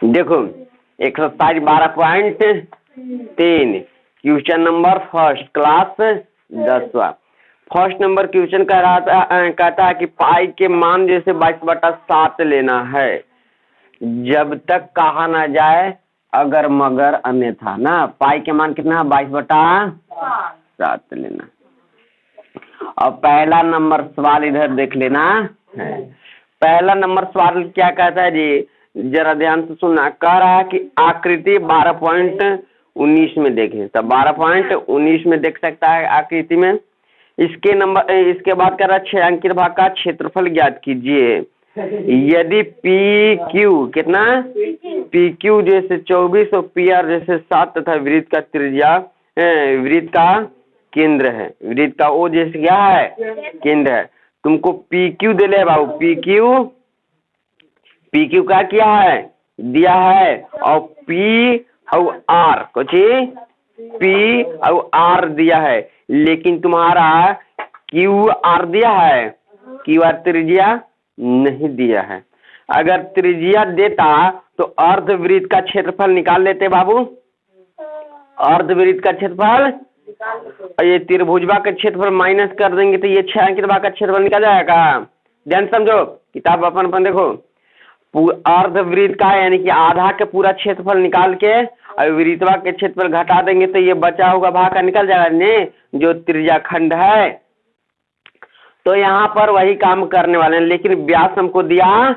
देखो exercise 12.3 question number first class 10वां। First number question कह रहा था कहता है कि पाई के मान जैसे 22/7 लेना है जब तक कहा ना जाए अगर मगर अन्यथा ना। पाई के मान कितना है 22/7 लेना। और पहला नंबर सवाल इधर देख लेना है। पहला नंबर सवाल क्या कहता है जी, जरा ध्यान से सुनना। कह रहा है कि आकृति 12.19 में देखें, तो 12.19 में देख सकता है आकृति में। इसके बाद कह रहा है छायांकित भाग का क्षेत्रफल ज्ञात कीजिए यदि पी क्यू कितना पी क्यू जैसे 24 और पी आर जैसे 7 तथा वृत्त का त्रिज्या वृत्त का केंद्र है, वृत्त का ओ जैसे क्या है केंद्र है। तुमको पी क्यू दे ले बाबू, पी क्यू का क्या है दिया है और पी और आर कुछ पी और आर दिया है, लेकिन तुम्हारा क्यू आर दिया है, क्यू आर त्रिज्या नहीं दिया है। अगर त्रिज्या देता तो अर्धवृत्त का क्षेत्रफल निकाल लेते बाबू। अर्धवृत्त का क्षेत्रफल और ये त्रिभुजवा का क्षेत्रफल माइनस कर देंगे तो ये छायांकित भाग का क्षेत्रफल निकल जाएगा। ध्यान समझो, किताब अपन देखो। अर्धवृत्त का यानी कि आधा के पूरा क्षेत्रफल निकाल के और वृत्तवा के क्षेत्रफल घटा देंगे तो ये बचा हुआ भाग का निकल जाएगा ने जो त्रिज्या खंड है। तो यहाँ पर वही काम करने वाले हैं, लेकिन व्यास हमको दिया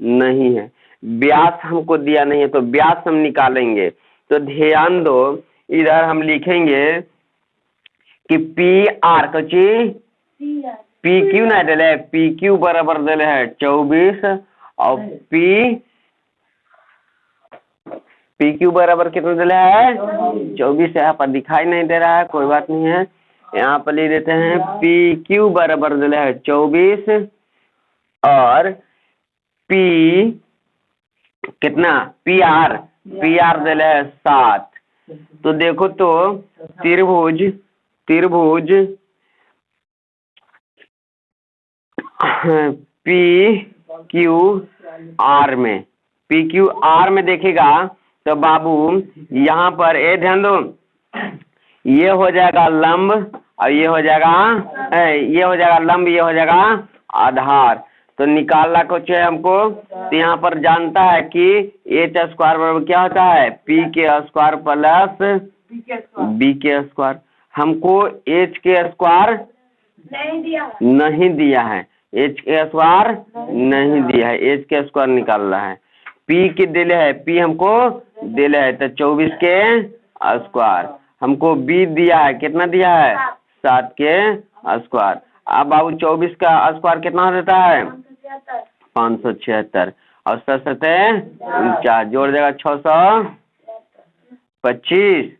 नहीं है, व्यास हमको दिया नहीं है तो व्यास हम निकालेंगे। तो ध्यान दो, इधर हम लिखेंगे कि पी आर कची पी क्यू ना दिले, पी क्यू बराबर दिले है 24 और पी क्यू बराबर कितना दिले है 24। यहाँ पर दिखाई नहीं दे रहा है, कोई बात नहीं है, यहाँ पर लिख देते हैं पी क्यू बराबर दिले है 24 और पी कितना पी आर दिले है 7। तो देखो तो त्रिभुज पी क्यू आर में देखेगा तो बाबू यहाँ पर ए ध्यान दो, ये हो जाएगा लंब और ये हो जाएगा लंब, ये हो जाएगा आधार। तो निकालना कुछ है हमको, तो यहाँ पर जानता है कि एच स्क्वायर बराबर क्या होता है पी के स्क्वायर प्लस बी के स्क्वायर। हमको एच के स्क्वायर नहीं दिया है, एच के स्क्वायर नहीं दिया है, एच के स्क्वायर निकाल रहा है। पी के दिले है, पी हमको दिले है तो 24 के स्क्वायर। हमको बी दिया है, कितना दिया है 7 के स्क्वायर। अब बाबू 24 का स्क्वायर कितना देता है 576 और 7 जोड़ देगा 625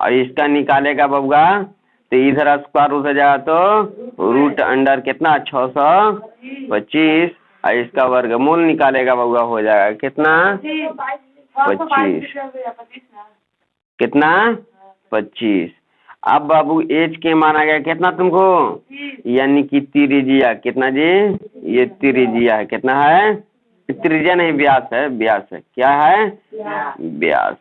और इसका निकालेगा बबुआ तो इधर स्क्वायर रूट हो जाएगा तो रूट अंडर कितना 625 और इसका वर्गमूल निकालेगा बबुआ हो जाएगा कितना 25 कितना 25। अब बाबू एच के माना गया कितना तुमको यानी कि त्रिज्या कितना जी, ये त्रिज्या है, कितना है त्रिज्या नहीं व्यास है, व्यास है, क्या है व्यास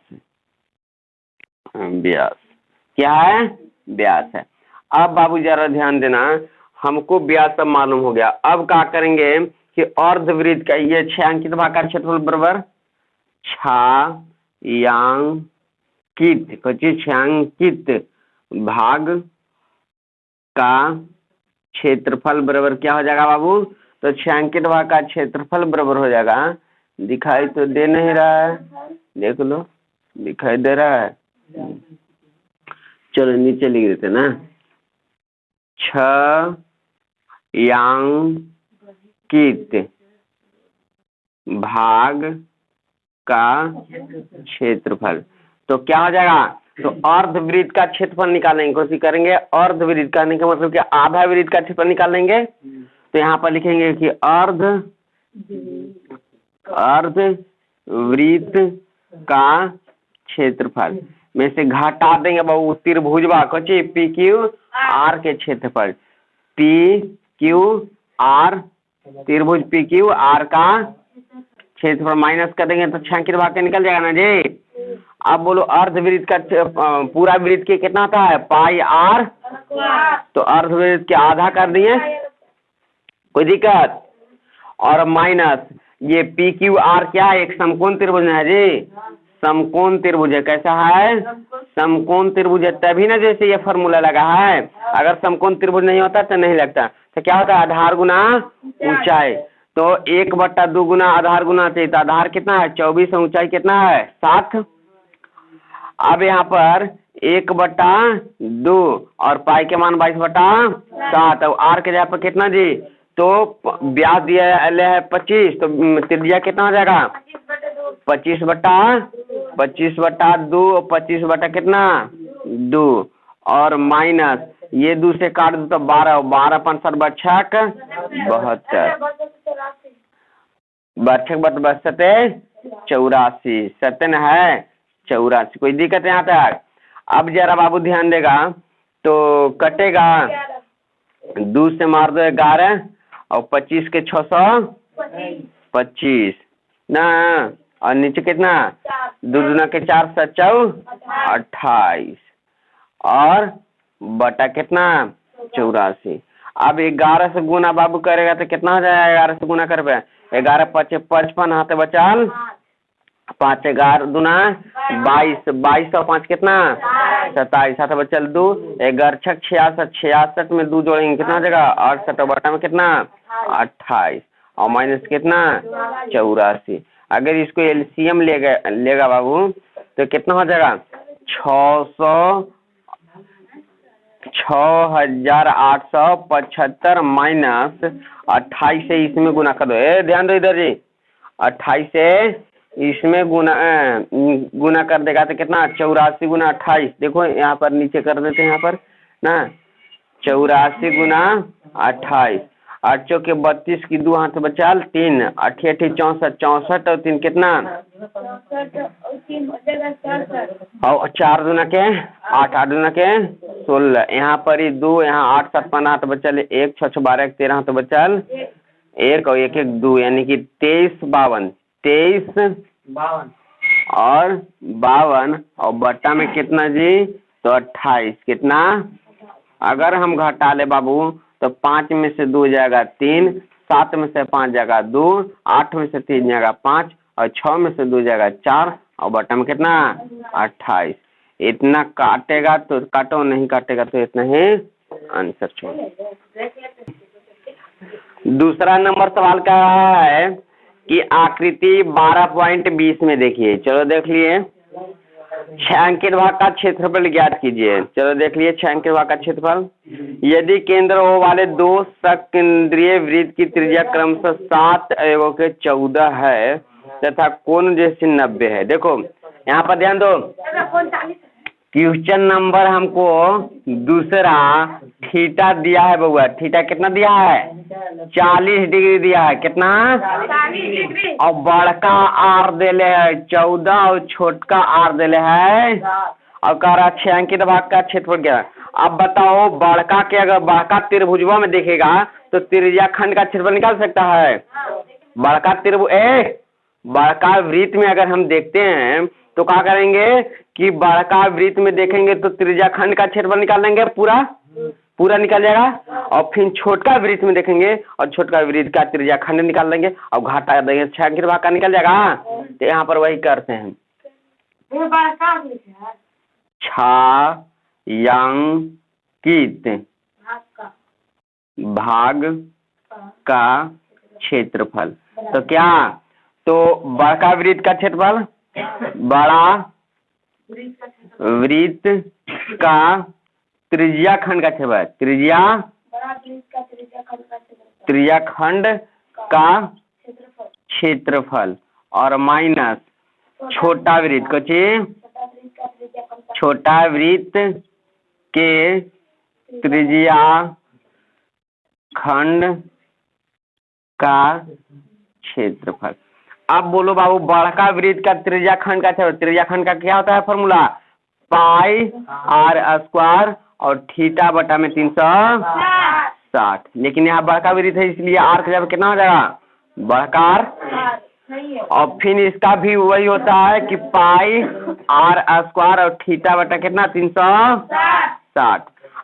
क्या है व्यास है। अब बाबू जरा ध्यान देना, हमको व्यास सब मालूम हो गया। अब क्या करेंगे कि अर्धवृत्त का ये छायांकित भाग का क्षेत्रफल बराबर छायांकित भाग का क्षेत्रफल बराबर क्या हो जाएगा बाबू, तो छायांकित भाग का क्षेत्रफल बराबर हो जाएगा, दिखाई तो दे नहीं रहा है, देख लो दिखाई दे रहा है, चलो नीचे लिख देते ना, छायांकित भाग का क्षेत्रफल। तो क्या हो जाएगा, तो अर्धवृत्त का क्षेत्रफल निकालेंगे, कोशिश करेंगे अर्धवृत्त का का मतलब क्या आधा वृत्त का क्षेत्रफल निकालेंगे। तो यहाँ पर लिखेंगे कि अर्धवृत्त का क्षेत्रफल में से घटा देंगे बाबू त्रिभुजवा कची पी क्यू आर के क्षेत्रफल, पी क्यू आर त्रिभुज पी क्यू आर का क्षेत्रफल माइनस कर देंगे तो छायांकित भाग के निकल जाएगा ना जी। अब बोलो अर्धवृत्त का पूरा वृत्त के कितना आता है पाई आर, तो अर्धवृत्त के आधा कर दिए, कोई दिक्कत। और माइनस ये पी क्यू आर क्या है, एक समकोण त्रिभुज है जी, समकोण त्रिभुज है। कैसा है, समकोण त्रिभुज है, तभी ना जैसे ये फॉर्मूला लगा है। अगर समकोण त्रिभुज नहीं होता तो नहीं लगता। तो क्या होता है आधार गुना ऊंचाई, तो 1/2 गुना आधार गुना चाहिए, तो आधार कितना है 24 और ऊंचाई कितना है 7। अब यहाँ पर 1/2 और पाई के मान 22/7 और आर के जगह पर कितना जी, तो व्यास दिया है 25, तो त्रिज्या कितना हो जाएगा 25/2, 25 बटा कितना 2 और माइनस ये 2 से काट दो तो 12, 12 5 7 बच्छक 72, बच्छक 72 84, सत्य है 84। कोई दिक्कत यहाँ तक। अब जरा बाबू ध्यान देगा तो कटेगा 2 से मार दो 11 और 25 के 625 ना, और नीचे कितना 2 दूना के 4 7 28 और बटा कितना 84। अब 11 से गुना बाबू करेगा तो कितना हो जाएगा, 11 से गुना कर पे 11 5 55 हाथ बचाल 5 11 दूना 22, 22 और 5 कितना 27 हाथ बचल 2 11 6 66, 66 में 2 जोड़ेंगे कितना हो जाएगा 68 बटा में कितना 28 और माइनस कितना 84। अगर इसको एलसीएम लेगा बाबू तो कितना हो जाएगा 6875 माइनस 28 से इसमें गुना कर दो, ध्यान दो इधर जी, 28 से इसमें गुना कर देगा तो कितना 84 गुना 28, देखो यहाँ पर नीचे कर देते हैं यहाँ पर ना 84 गुना 28, 8 चौके 32 की 2 हाथ बचाल 3 8 8 64 64 और 3 कितना और 4 दूना के 8 8 दूना के 16, यहाँ पर ही 2 यहाँ 8 7 5 हाथ बचल 1 6 6 12 13 हाथ बचल 1 और 1 1 2 यानी कि 23 52 और 52 और बट्टा में कितना जी तो 28 कितना। अगर हम घटा ले बाबू तो 5 में से 2 जाएगा 3, 7 में से 5 जाएगा 2, 8 में से 3 जाएगा 5 और 6 में से 2 जाएगा 4 और बट्टा में कितना 28। इतना काटेगा तो काटो, नहीं काटेगा तो इतना ही आंसर छोड़। दूसरा नंबर सवाल का है कि आकृति 12.20 में देखिए, चलो देख लिए, छायांकित भाग का क्षेत्रफल ज्ञात कीजिए। चलो देख लिए छायांकित भाग का क्षेत्रफल। यदि केंद्र ओ वाले 2 सकेंद्रीय वृत्त की त्रिज्या क्रमशः 7 एवं के 14 है तथा कोण जैसे 90 है। देखो यहाँ पर ध्यान दो, क्वेश्चन नंबर हमको दूसरा थीटा दिया है बउआ, थीटा कितना दिया है 40 डिग्री दिया है, कितना 40 डिग्री, और बड़का आर देले है 14 और छोटका आर देले है और कह रहा छायांकित भाग का क्षेत्रफल क्या है। अब बताओ बड़का के अगर बड़का त्रिभुजवा में देखेगा तो त्रिज्या खंड का क्षेत्रफल निकाल सकता है। बड़का त्रिभुज बड़का वृत्त में अगर हम देखते हैं तो क्या करेंगे कि बड़का वृत्त में देखेंगे तो त्रिज्या खंड का क्षेत्रफल निकाल लेंगे, पूरा निकल जाएगा, और फिर छोटका वृत्त में देखेंगे और छोटका वृत्त का त्रिज्या खंड निकाल लेंगे और घाटा देंगे, छायांकित भाग का निकल जाएगा। तो यहाँ पर वही करते हैं, छायांकित भाग का क्षेत्रफल। तो क्या, तो बड़का वृत्त का क्षेत्रफल, बड़ा वृत्त का त्रिज्या खंड का क्षेत्रफल, त्रिज्या खंड का क्षेत्रफल और माइनस छोटा वृत्त को छोटा वृत्त के त्रिज्या खंड का क्षेत्रफल। अब बोलो बाबू बड़का वृत्त का त्रिज्या खंड का क्षेत्रफल, त्रिज्या खंड का क्या होता है फॉर्मूला पाई आर स्क्वायर और थीटा बटा में 360, लेकिन यहाँ बड़का वृत्त है इसलिए आर का जब कितना हो जाएगा बड़का आर, और फिर इसका भी वही होता है कि पाई आर स्क्वायर और थीटा बटा कितना 360।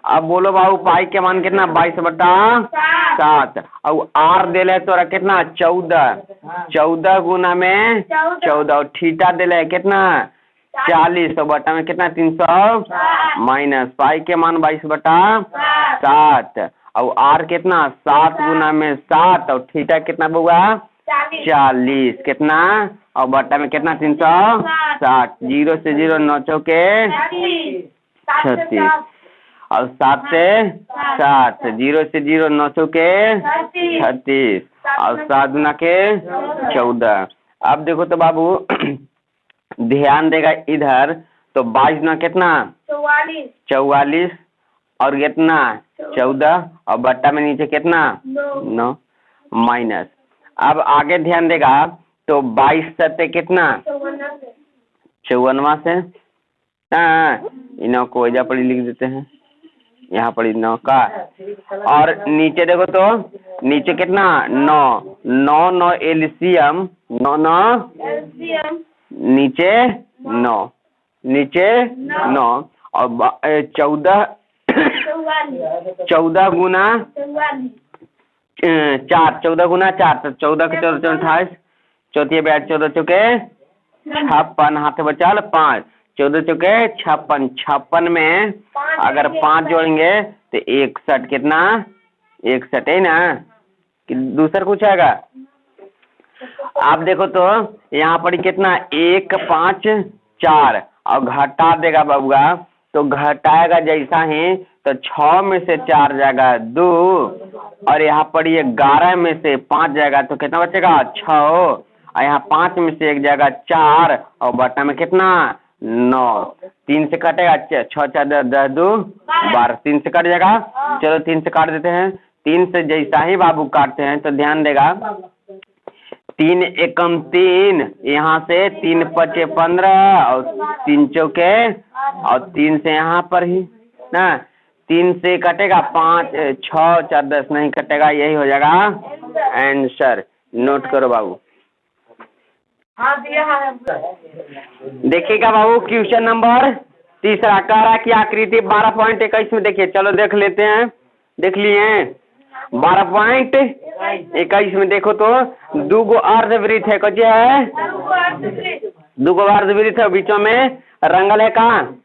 अब बोलो बाबू पाई के मान कितना 22/7 और आर दे ले तो कितना 14 गुना में 14 और थीटा दे ले कितना 40 और बटा में कितना 300 माइनस पाई के मान 22/7 और आर कितना 7 गुना में 7 और थीटा कितना बुआ 40 कितना और बटा में कितना 360 0 से 0 9 चौके 36 और 7 से 7 0 से 0 9 चौके 36 और 7 गुना के 14। अब देखो तो बाबू ध्यान देगा इधर तो 22 गुना कितना 44 और कितना 14 और बट्टा में नीचे कितना 9 माइनस। अब आगे ध्यान देगा तो 22 सत्ते कितना 54 से इनो को एजा पर लिख देते हैं यहाँ पर 9 का और नीचे देखो तो नीचे कितना 9 9 9 एलसीएम 9 9 नीचे 9 और 14 गुना 4 14 गुना 4 तो 14 के 28 चौथी 14 चौके 56 हाथ बचाल 5 14 चौके 56 में अगर 5 जोड़ेंगे तो 61 कितना 61 है ना कि दूसरा कुछ आएगा। आप देखो तो यहाँ पर कितना 1 5 4 और घटा देगा बाबूआ तो घटाएगा जैसा ही तो 6 में से 4 जाएगा 2 और यहाँ पर ये 11 में से 5 जाएगा तो कितना बचेगा 6 और यहाँ 5 में से 1 जाएगा 4 और बटा में कितना 9 3 से कटेगा 6 4 10 2 12 3 से कट जाएगा। चलो 3 से काट देते हैं 3 से जैसा ही बाबू काटते हैं तो ध्यान देगा 3 एकम 3 यहाँ से 3 5 15 और 3 चौके और 3 से यहाँ पर ही ना 3 से कटेगा 5 6 4 10 नहीं कटेगा यही हो जाएगा आंसर। नोट करो बाबू। देखिएगा बाबू क्वेश्चन नंबर 3 कह रहा है कि आकृति 12.21 में देखिए चलो देख लेते हैं देख लिए 12.21 में देखो तो 2 गो अर्धवृत्त है कच्चे है 2 गो अर्धवृत्त है बीचों में रंगल है कहाँ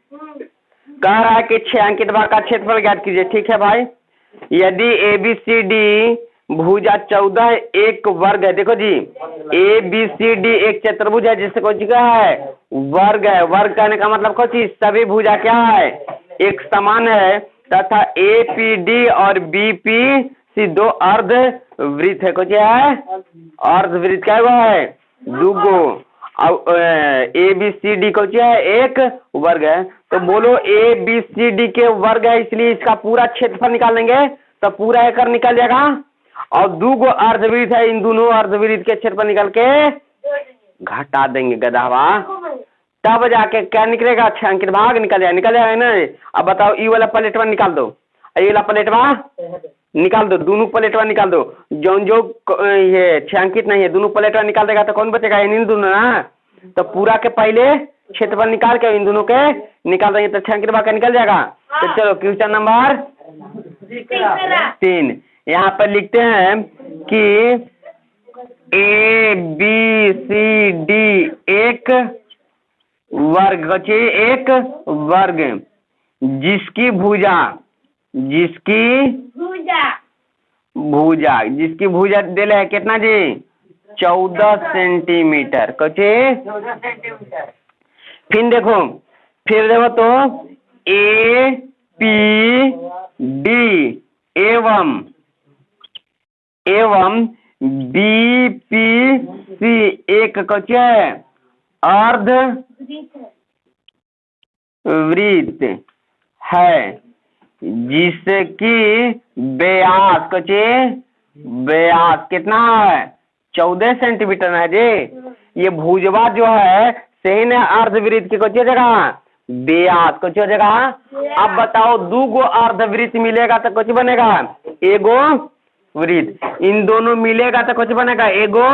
कह रहा है कि 6 अंकित भाग का क्षेत्रफल ज्ञात कीजिए। ठीक है भाई यदि ABCD भुजा 14 एक वर्ग है देखो जी ABCD एक चतुर्भुज है जिससे कोई क्या है वर्ग है। वर्ग कहने का मतलब कोई चीज सभी भुजा क्या है एक समान है तथा APD और BPC 2 अर्धवृत्त है कुछ है अर्धवृत्त क्या हुआ है 2 गो और ABCD को क्या है एक वर्ग है तो बोलो ABCD के वर्ग है इसलिए इसका पूरा क्षेत्रफल निकालेंगे तो पूरा एकड़ निकल जाएगा और 2 गो अर्धवृत्त है इन दोनों अर्धवृत्त के क्षेत्रफल निकल के घटा देंगे गधावा तब जाके क्या निकलेगा 6 अंकित भाग निकल जाएगा ना। अब बताओ ई वाला प्लेटवा निकाल दो ये वाला प्लेटवा निकाल दो दोनों प्लेटवा निकाल दो जो ये 6 अंकित नहीं है दोनों प्लेटवा निकाल देगा तो कौन बचेगा इन दोनों ना तो पूरा के पहले क्षेत्रफल निकाल के इन दोनों के निकाल देंगे तो 6 अंकित भाग का निकल जाएगा। तो चलो क्वेश्चन नंबर 3 यहाँ पर लिखते हैं कि ABCD एक वर्ग एक वर्ग जिसकी भुजा दिले है कितना जी 14 सेंटीमीटर कचे फिर देखो तो APD एवं BPC एक कचे अर्धवृत्त है जिसकी व्यास कचे व्यास कितना है 14 सेंटीमीटर है जी। ये भुजवा जो है सही ने अर्धवृत्त की कचे जगह व्यास कचे जगह। अब बताओ 2 गो अर्धवृत्त मिलेगा तो कुछ बनेगा एगो वृत्त इन दोनों मिलेगा तो कुछ बनेगा एगो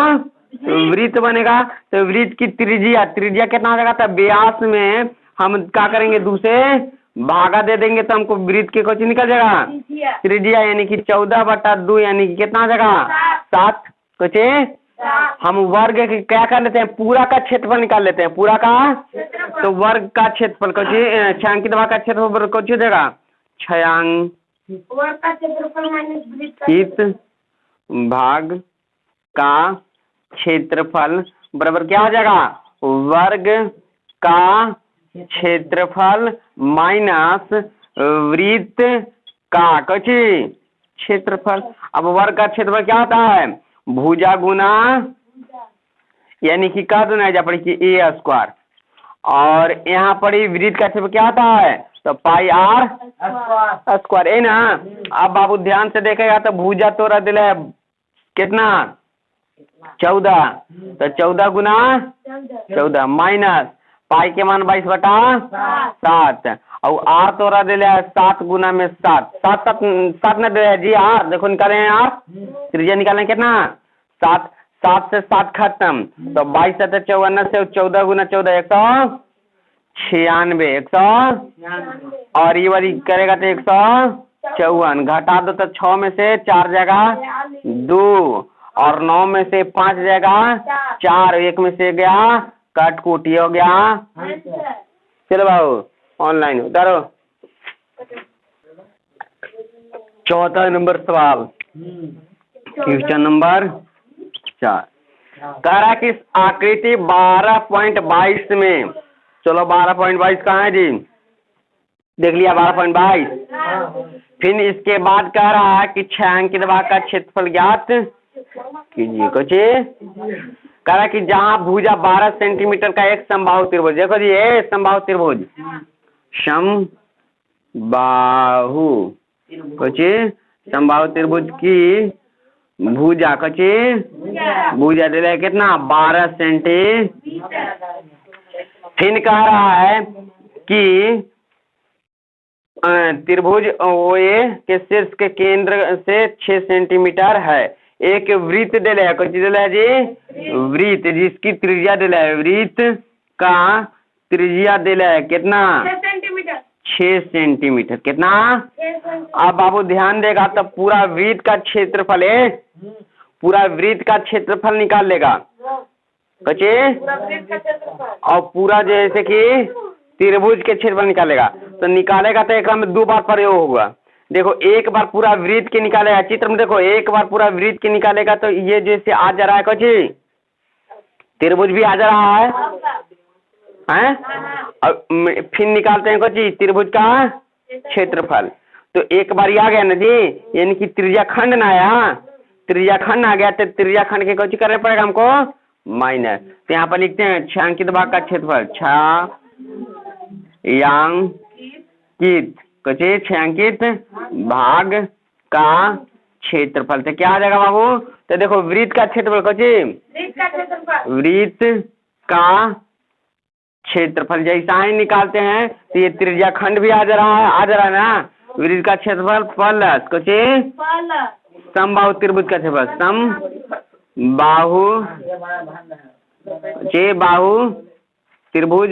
वृत्त बनेगा। तो वृत्त की त्रिज्या, त्रिज्या कितना हो जाएगा? तो व्यास में हम क्या करेंगे? दूसरे भागा दे देंगे तो हमको वृत्त के कुछ निकल जाएगा त्रिज्या, यानी कि 14/2 यानी कि कितना आ जाएगा? 7। कुछ हम वर्ग के क्या कर लेते हैं? पूरा का क्षेत्रफल निकाल लेते हैं, पूरा का। तो वर्ग का क्षेत्रफल कुछ छायांकित भाग का क्षेत्रफल कुछ हो जाएगा? छायांकित भाग का क्षेत्रफल बराबर क्या हो जाएगा? वर्ग का क्षेत्रफल माइनस वृत्त का कुछ क्षेत्रफल। अब वर्ग का क्षेत्रफल क्या होता है? भुजा गुना, यानी कि कह दो ना जा पड़ी कि a²। और यहाँ पर ही वृत्त का क्षेत्रफल क्या होता है? तो पाई r स्क्वायर है ना। अब बाबू ध्यान से देखेगा तो भुजा तोरा दिला है कितना? 14। तो 14 गुना 14 माइनस पाई के मान 22/7। और आर तोरा दिले है 7 गुना में 7, 7 न दे जी आर। देखो निकाले हैं आर, त्रिज्या निकालें कितना? 7, 7 से 7 खत्म। तो 22 7 54 से 14 गुना 14 196, 100 और ये वाली करेगा तो 154। घटा दो तो 6 में से 4 जाएगा 2 और 9 में से 5 जाएगा 4, 1 में से गया कट कूटी हो गया। चलो बाबू ऑनलाइन उतारो। 4था नंबर सवाल, क्वेश्चन नंबर 4 कह रहा कि आकृति 12.22 में, चलो 12.22 कहाँ है जी? देख लिया 12.22। फिर इसके बाद कह रहा है कि छायांकित भाग का क्षेत्रफल ज्ञात कीजिए। कुछ कह रहा कि जहाँ भुजा 12 सेंटीमीटर का एक समबाहु त्रिभुज, देखो जी ये समबाहु त्रिभुज, समबाहु कुछ समबाहु त्रिभुज की भुजा कुछ भुजा दे रहा है कितना? 12 सेंटीमीटर। फिर कह रहा है कि त्रिभुज OA के शीर्ष के केंद्र से 6 सेंटीमीटर है। एक वृत्त दे रहा है, कुछ दे रहा है जी? वृत्त जिसकी त्रिज्या दे रहा है, वृत्त का त्रिज्या दे रहा है कितना? 6 सेंटीमीटर। कितना? अब बाबू ध्यान देगा तो पूरा वृत्त का क्षेत्रफल है, पूरा वृत्त का क्षेत्रफल निकाल लेगा बच्चे। और पूरा जैसे कि त्रिभुज के क्षेत्रफल निकालेगा तो निकालेगा तो एक में 2 बार प्रयोग होगा। देखो एक बार पूरा वृत्त के निकालेगा, चित्र में देखो एक बार पूरा वृत्त के निकालेगा तो ये जैसे आ जा रहा है कुछ त्रिभुज भी आ जा रहा है हैं? और फिर निकालते हैं कुछ त्रिभुज का क्षेत्रफल। तो एक बार ये आ गया ना जी, यानी कि त्रिज्या खंड ना आया, त्रिज्या खंड आ गया तो त्रिज्या खंड के कुछ करना पड़ेगा हमको माइनस। तो यहाँ पर लिखते हैं छायांकित भाग का क्षेत्रफल, छायांकित भाग का क्षेत्रफल। तो क्या आ जाएगा बाबू? तो देखो वृत्त का क्षेत्रफल वृत्त का क्षेत्रफल जैसा ही निकालते हैं तो ये त्रिज्या खंड भी आ जा रहा है ना। वृत्त का क्षेत्रफल प्लस कुछ समबाहु त्रिभुज का क्षेत्रफल, बाहु त्रिभुज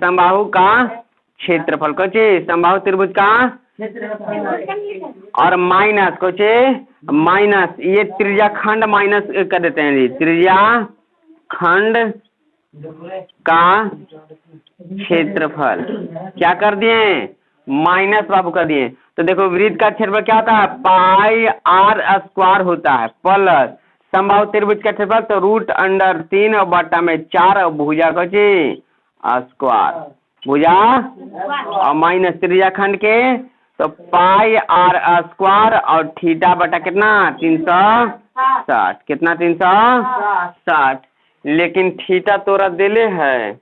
समबाहु का क्षेत्रफल कुछ समबाहु त्रिभुज का और माइनस कुछ माइनस ये त्रिज्या खंड माइनस कर देते हैं जी, त्रिज्या खंड का क्षेत्रफल क्या कर दिए? माइनस बाबू कर दिए। तो देखो वृत्त का क्षेत्रफल क्या होता है? पाई r² होता है प्लस समबाहु त्रिभुज का क्षेत्रफल तो √3/4 और भुजा का स्क्वायर भुजा और माइनस त्रिज्या खंड के तो पाई r² और थीटा बटा कितना? 360। कितना? 360। लेकिन थीटा तोरा देले है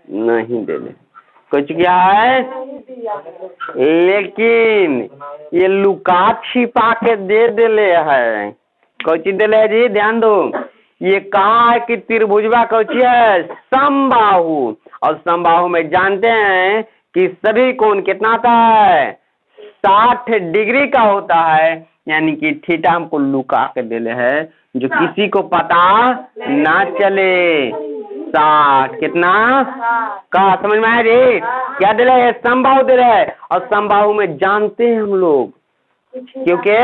नहीं देले, कुछ क्या है लेकिन ये लुका छिपा के दे देले है। कौची देले है जी? ध्यान दो, ये कहा है कि त्रिभुजवा कौची है? समबाहु। और समबाहु में जानते हैं कि सभी कोण कितना आता है? 60 डिग्री का होता है। यानी कि थीटा हमको लुका के दिले है जो किसी को पता ना चले। 60 कितना का समझ में आया जी? क्या दिले है? समबाहु दिले है। और समबाहु में जानते हैं हम लोग, क्योंकि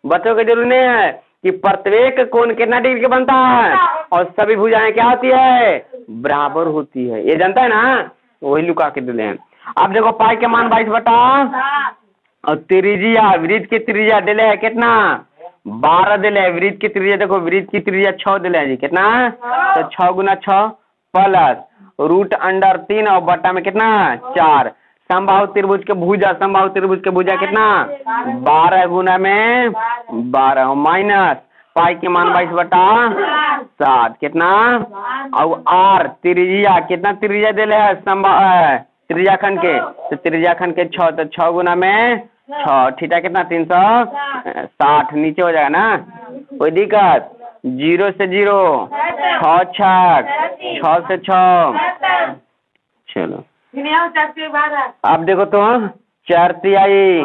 बच्चों को जरूरी नहीं है कि प्रत्येक कोण कितना डिग्री का बनता है और सभी भुजाएं क्या होती है? बराबर होती है। ये जानता है ना, वही लुका के दिले हैं। अब देखो पाई के मान 22 बटा और त्रिज्या वृत्त की त्रिज्या दिले है कितना? 12 दिले है। वृत्त की त्रिज्या देखो, वृत्त की त्रिज्या 6 दिले है जी। कितना? तो 6 गुना 6 प्लस रूट अंडर 3 और बटा में कितना? 4। समबाहु त्रिभुज के भुजा, समबाहु त्रिभुज के भुजा कितना? 12 गुना में 12 माइनस पाई के मान 22 बटा 7 कितना? और आर त्रिज्या कितना त्रिज्या दिले है? त्रिज्या खंड के, तो त्रिज्या खंड के 6, तो 6 गुना में 6। थीटा कितना? 360 नीचे हो जाएगा ना, कोई दिक्कत? 0 से 0 6 6 से 6 चलो अब देखो तो 4 तिहाई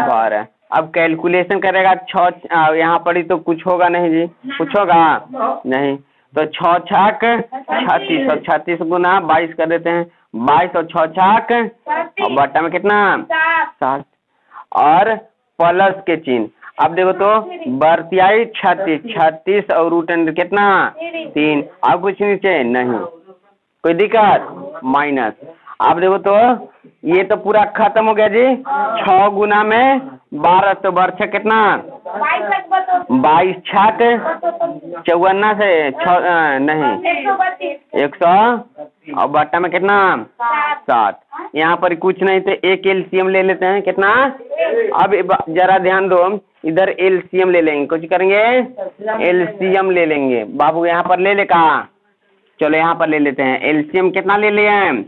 12। अब कैलकुलेशन करेगा 6 यहाँ पर ही तो कुछ होगा नहीं जी, कुछ होगा नहीं, तो 6 छक 36 और 36 गुना 22 कर देते हैं। 22 और 6 छक और बट्टा में कितना? 7 और प्लस के चिन्ह। अब देखो तो बर्तियाई 36 और रूट अंडर कितना? 3। अब कुछ नीचे नहीं, कोई दिक्कत? माइनस। अब देखो तो ये तो पूरा खत्म हो गया जी। 6 गुना में 12 तो बर्छ कितना? 22 छक 54 से 6 नहीं 100 और बट्टा में कितना? 7। यहाँ पर कुछ नहीं तो एक एलसीएम ले लेते हैं। कितना? अब जरा ध्यान दो, इधर एलसीएम ले लेंगे। कुछ करेंगे? एलसीएम ले लेंगे। बाबू यहाँ पर ले ले कहा, चलो यहाँ पर ले लेते हैं। एलसीएम कितना ले लिए हैं?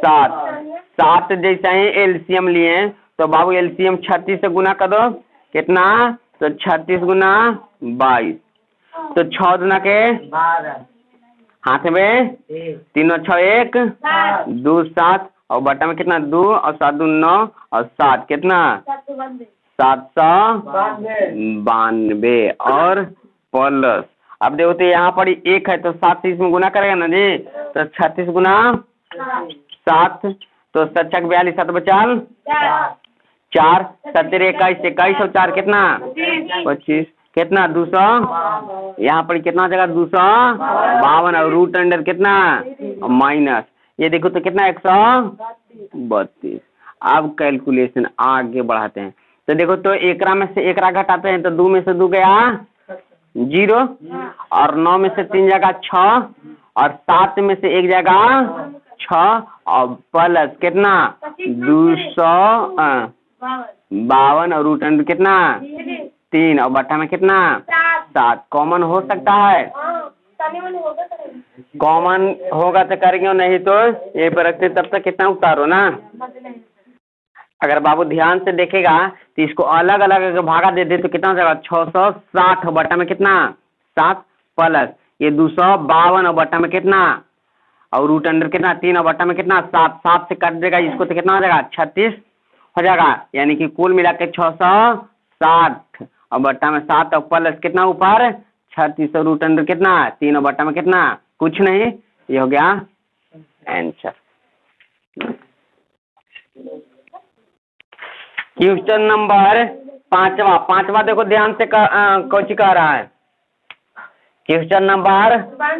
7 जैसा ही एलसीएम लिए तो बाबू एलसीएम 36 से गुना कर दो। कितना? तो 36 गुना 22, तो 6 गुना के 12 हाथ में 3 और 6 1 2 7 और बटा में कितना? 2 और 7 2 9 और 7 कितना? 792 और प्लस। अब देखो तो यहाँ पर 1 है तो 7 से इसमें गुना करेगा ना जी, तो 36 गुना 7 तो 7 छक 42 7 बचाल 4 7 21 21 और 4 कितना? 25 कितना? 200। यहाँ पर कितना जगह? 252 और रूट अंडर कितना? माइनस। ये देखो तो कितना? 132। अब कैलकुलेशन आगे बढ़ाते हैं तो देखो तो एकरा में से एकरा घटाते हैं तो 2 में से 2 गया 0 और 9 में से 3 जगह 6 और 7 में से 1 जगह 6 और प्लस कितना? 252 और रूट अंडर कितना? 3 और बट्टा में कितना? 7। कॉमन हो सकता है? कॉमन होगा तो करेंगे, नहीं तो ये पर रखते तब तक कितना उतारो ना। अगर बाबू ध्यान से देखेगा तो इसको अलग अलग भागा दे दे तो कितना जगह? 660 और बट्टा में कितना? 7 प्लस ये 252 और बट्टा में कितना? और रूट अंडर कितना? 3 और बट्टा में कितना? 7। 7 से काट देगा इसको तो कितना हो जाएगा? 36 हो जाएगा। यानी कि कुल मिला के 660 और बट्टा में 7 और प्लस कितना ऊपर? 36 और रूट अंडर कितना? 3 और बट्टा में कितना? कुछ नहीं। ये हो गया आंसर। क्वेश्चन नंबर 5वां देखो ध्यान से कौची कह रहा है। क्वेश्चन नंबर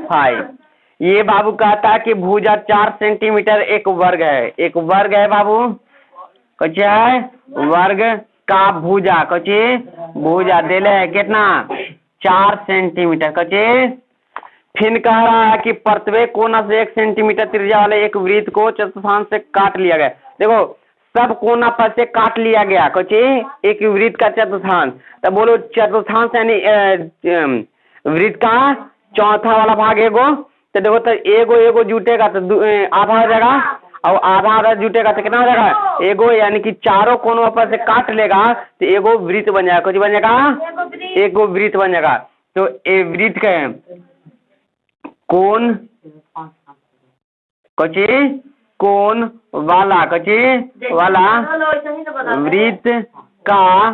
5 ये बाबू कहता है कि भुजा 4 सेंटीमीटर एक वर्ग है। एक वर्ग है बाबू, कुछ है वर्ग का भुजा, कुछ भुजा दिले है कितना? 4 सेंटीमीटर। कुछ फिर कह रहा है कि प्रत्येक कोना से 1 सेंटीमीटर त्रिज्या वाले एक वृत्त को चतुर्थांश से काट लिया गया। देखो सब कोना पर से काट लिया गया, कुछ एक वृत्त का चतुर्थांश। तो बोलो चतुर्थांश यानी वृत्त का चौथा वाला भाग एगो। तो देखो तो एगो जुटेगा तो आधा हो जाएगा और आधा जुटेगा तो कितना हो जाएगा? एगो, यानी कि चारों कोनों पर से काट लेगा तो एगो वृत्त बन जाएगा। कुछ बन जाएगा? एगो वृत्त बन जाएगा। तो ए वृत्त का कोण, कुछ कोण वाला, कुछ वाला वृत्त का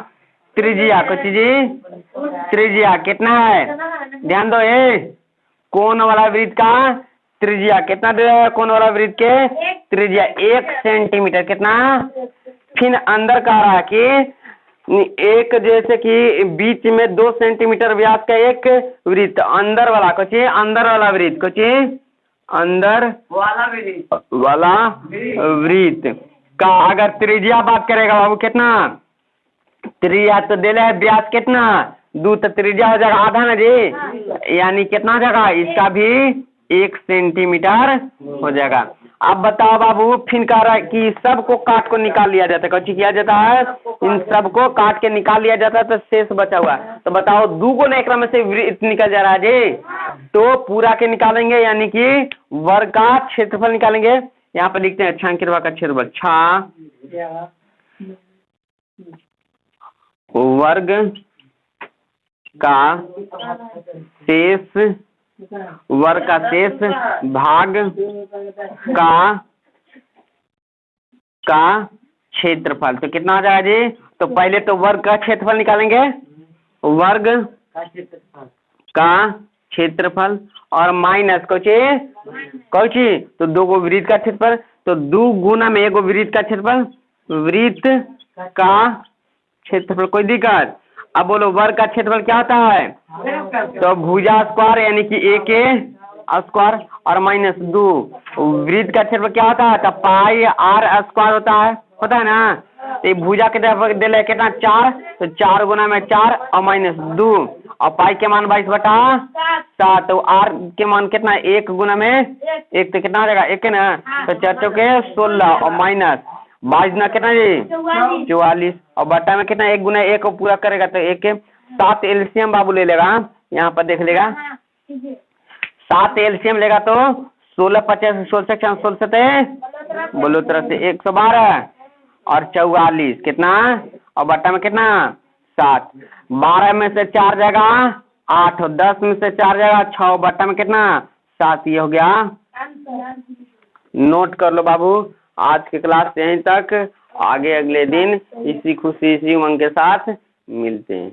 त्रिज्या कुछ जी त्रिज्या कितना है, ध्यान दो, ये कोण वाला वृत्त का त्रिज्या कितना दे रहा है, कोण वाला वृत्त के त्रिज्या 1 सेंटीमीटर कितना। फिर अंदर कह रहा है कि एक जैसे कि बीच में 2 सेंटीमीटर व्यास का एक वृत्त, अंदर वाला कुछ अंदर वाला वृत्त कुछ अंदर वाला वृत्त का अगर त्रिज्या बात करेगा बाबू कितना, त्रिज्या तो दे है व्यास कितना 2, तो त्रिज्या हो जाएगा आधा ना जी, यानी कितना हो जाएगा इसका भी 1 सेंटीमीटर हो जाएगा। अब बताओ बाबू, फिर कह रहा है कि सबको काट को निकाल लिया जाता है, कौन किया जाता है, इन सबको काट के निकाल लिया जाता है तो शेष बचा हुआ। तो बताओ 2 गुना एक में से वृत्त निकल जा रहा है जी, तो पूरा के निकालेंगे यानी कि वर्ग का क्षेत्रफल निकालेंगे। यहाँ पर लिखते हैं छांकित का क्षेत्रफल, छा वर्ग का शेष, वर्ग का शेष भाग का क्षेत्रफल। तो कितना आ जाएगा जी, तो पहले तो वर्ग का क्षेत्रफल निकालेंगे, वर्ग का क्षेत्रफल और माइनस कौची तो 2 गो वृत्त का क्षेत्रफल, तो 2 गुना में 1 गो वृत्त का क्षेत्रफल, वृत्त का क्षेत्रफल, कोई दिक्कत। अब बोलो वर्ग का क्षेत्रफल क्या होता है, तो भुजा स्क्वायर यानी कि 1 स्क्वायर और माइनस 2, वृत्त का क्षेत्रफल क्या होता है, तो पाई r स्क्वायर होता है ना। तो भुजा के दे कितना 4, तो 4 गुना में 4 और माइनस 2 और पाई के मान 22/7, तो r के मान कितना 1 गुना में 1, तो कितना हो जाएगा 1 ना, तो 4 चौके 16 और माइनस 22 ना कितना जी 44 और बटा में कितना 1 गुना 1 को पूरा करेगा तो 1 के 7 एलसीएम बाबू ले लेगा, यहाँ पर देख लेगा 7 एलसीएम लेगा तो 16 50 16 16 बोलो तरह से 112 और 44 कितना और बट्टा में कितना 7, 12 में से 4 जाएगा 8 और 10 में से 4 जाएगा 6, बट्टा में कितना 7, ये हो गया। नोट कर लो बाबू, आज की क्लास यहीं तक, आगे अगले दिन इसी खुशी इसी उमंग के साथ मिलते हैं।